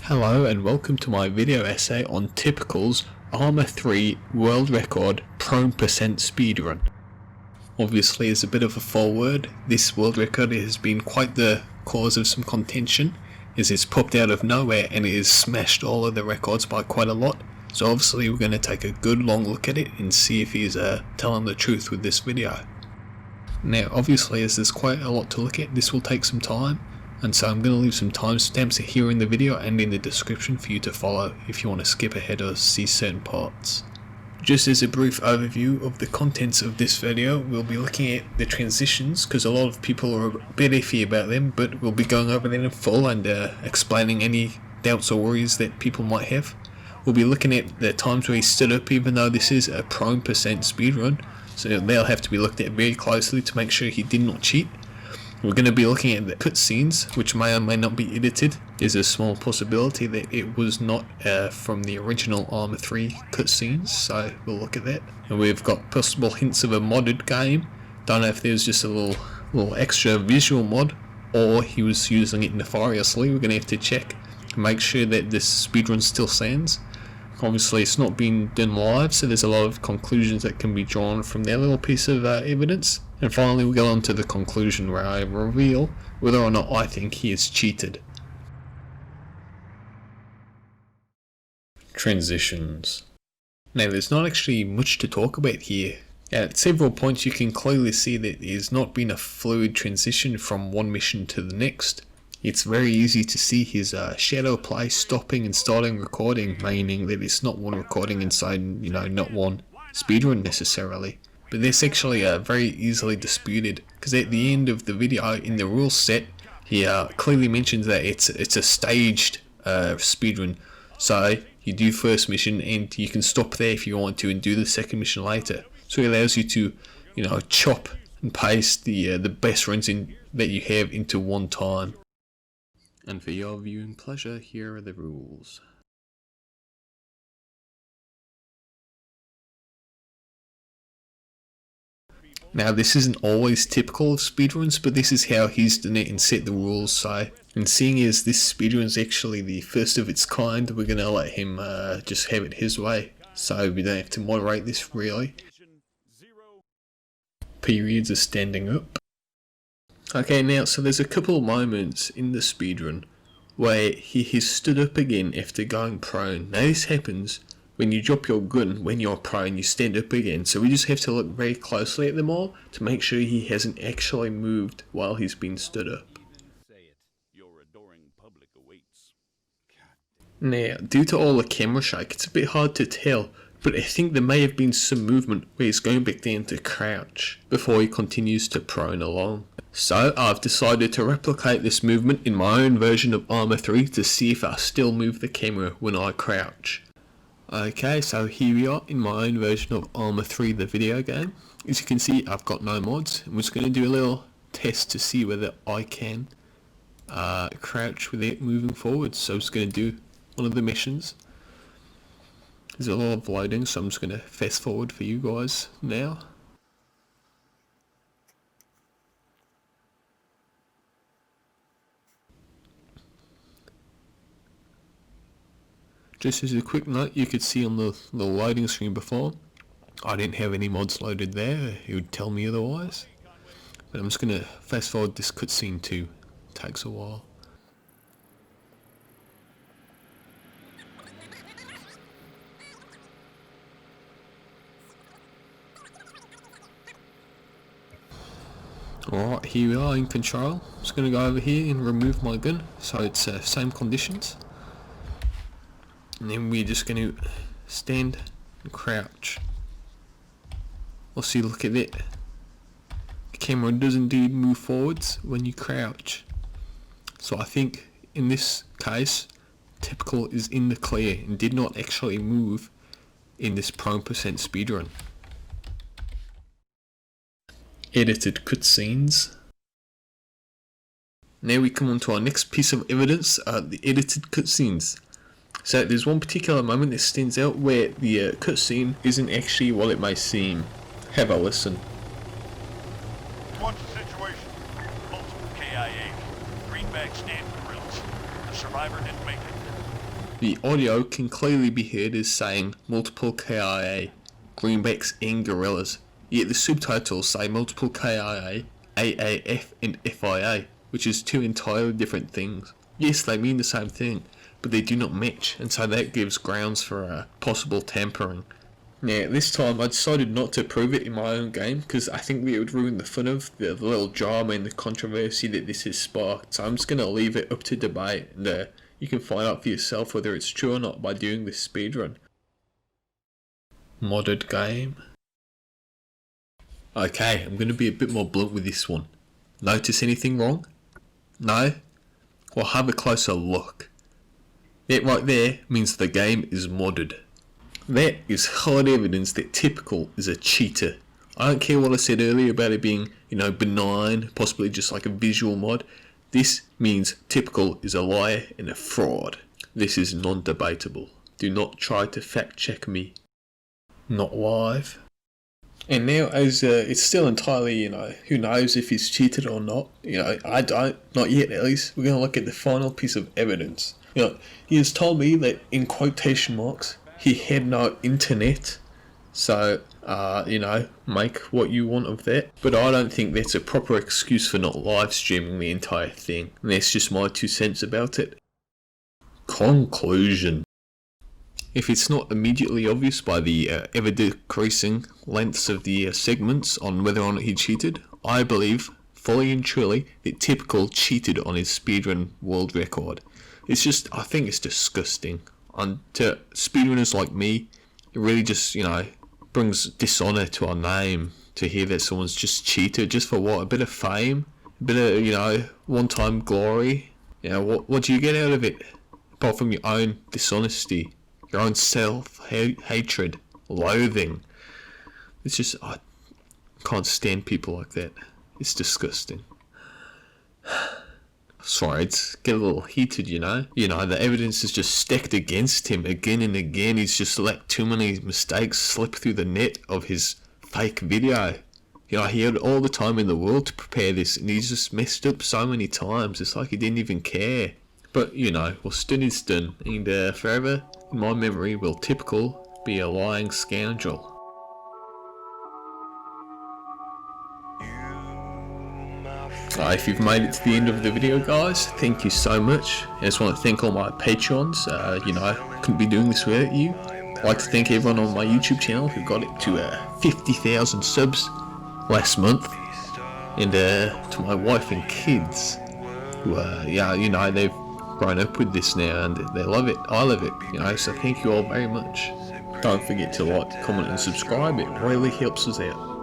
Hello and welcome to my video essay on Typical's Arma 3 world record prone percent speedrun. Obviously, as a bit of a foreword, this world record has been quite the cause of some contention, as it's popped out of nowhere and it has smashed all of the records by quite a lot. So obviously we're going to take a good long look at it and see if he's telling the truth with this video. Now obviously, as there's quite a lot to look at, this will take some time. And so I'm going to leave some timestamps here in the video and in the description for you to follow if you want to skip ahead or see certain parts. Just as a brief overview of the contents of this video, we'll be looking at the transitions because a lot of people are a bit iffy about them, but we'll be going over them in full and explaining any doubts or worries that people might have. We'll be looking at the times where he stood up, even though this is a prone percent speedrun, so they'll have to be looked at very closely to make sure he did not cheat. We're going to be looking at the cutscenes, which may or may not be edited. There's a small possibility that it was not from the original Arma 3 cutscenes, so we'll look at that. And we've got possible hints of a modded game. Don't know if there's just a little extra visual mod, or he was using it nefariously. We're going to have to check and make sure that this speedrun still stands. Obviously it's not been done live, so there's a lot of conclusions that can be drawn from that little piece of evidence. And finally we go on to the conclusion where I reveal whether or not I think he has cheated. Transitions. Now there's not actually much to talk about here. At several points you can clearly see that there's not been a fluid transition from one mission to the next. It's very easy to see his shadow play stopping and starting recording, meaning that it's not one recording inside, not one speedrun necessarily. But this actually very easily disputed, because at the end of the video in the rules set, he clearly mentions that it's a staged speedrun. So you do first mission and you can stop there if you want to and do the second mission later. So it allows you to, chop and paste the best runs that you have into one time. And for your viewing pleasure, here are the rules. Now this isn't always typical of speedruns, but this is how he's done it and set the rules. So, and seeing as this speedrun is actually the first of its kind, we're going to let him just have it his way. So we don't have to moderate this really. Periods are standing up. Okay, now so there's a couple of moments in the speedrun where he has stood up again after going prone. Now this happens when you drop your gun when you're prone, you stand up again. So we just have to look very closely at them all to make sure he hasn't actually moved while he's been stood up. Now, due to all the camera shake, it's a bit hard to tell, but I think there may have been some movement where he's going back down to crouch before he continues to prone along. So I've decided to replicate this movement in my own version of Arma 3 to see if I still move the camera when I crouch. Okay, so here we are in my own version of Arma 3, the video game. As you can see, I've got no mods. I'm just going to do a little test to see whether I can crouch without moving forward. So I'm just going to do one of the missions. There's a lot of loading, so I'm just going to fast forward for you guys now. Just as a quick note, you could see on the loading screen before, I didn't have any mods loaded there. It would tell me otherwise. But I'm just going to fast forward this cutscene too. It takes a while. Alright, here we are in control. I'm just going to go over here and remove my gun so it's same conditions. And then we're just going to stand and crouch. We'll see, look at it. The camera does indeed move forwards when you crouch. So I think in this case, Typical is in the clear and did not actually move in this prone percent speedrun. Edited cutscenes. Now we come on to our next piece of evidence, the edited cutscenes. So there's one particular moment that stands out where the cutscene isn't actually what it may seem. Have a listen. What's the situation? Multiple KIA. Greenback stand drills. The survivor didn't make it. The audio can clearly be heard as saying multiple KIA, greenbacks and gorillas, yet the subtitles say multiple KIA, AAF and FIA, which is two entirely different things. Yes, they mean the same thing, but they do not match, and so that gives grounds for possible tampering. Now, this time I decided not to prove it in my own game because I think it would ruin the fun of the little drama and the controversy that this has sparked. So I'm just going to leave it up to debate, and you can find out for yourself whether it's true or not by doing this speedrun. Modded game. Okay, I'm going to be a bit more blunt with this one. Notice anything wrong? No? Well, have a closer look. That right there means the game is modded. That is hard evidence that Typical is a cheater. I don't care what I said earlier about it being, benign, possibly just like a visual mod. This means Typical is a liar and a fraud. This is non-debatable. Do not try to fact check me. Not live. And now, as it's still entirely, who knows if he's cheated or not. I don't, not yet at least. We're going to look at the final piece of evidence. He has told me that, in quotation marks, he had no internet, so, make what you want of that. But I don't think that's a proper excuse for not live streaming the entire thing. And that's just my 2 cents about it. Conclusion. If it's not immediately obvious by the ever decreasing lengths of the segments on whether or not he cheated, I believe, fully and truly, that Typical cheated on his speedrun world record. I think it's disgusting. And to speedrunners like me, it really just, brings dishonour to our name to hear that someone's just cheated just for what? A bit of fame? A bit of, one-time glory? What do you get out of it? Apart from your own dishonesty, your own self-hatred, loathing. It's just, I can't stand people like that. It's disgusting. Sorry, it's get a little heated, the evidence is just stacked against him again and again. He's just let too many mistakes slip through the net of his fake video. He had all the time in the world to prepare this, and he's just messed up so many times. It's like he didn't even care. But, what's done is done, and forever, in my memory, will Typical be a lying scoundrel. If you've made it to the end of the video, guys, thank you so much. I just want to thank all my patrons. Couldn't be doing this without you. I'd like to thank everyone on my YouTube channel who got it to 50,000 subs last month. And to my wife and kids who, they've grown up with this now and they love it. I love it, so thank you all very much. Don't forget to like, comment and subscribe. It really helps us out.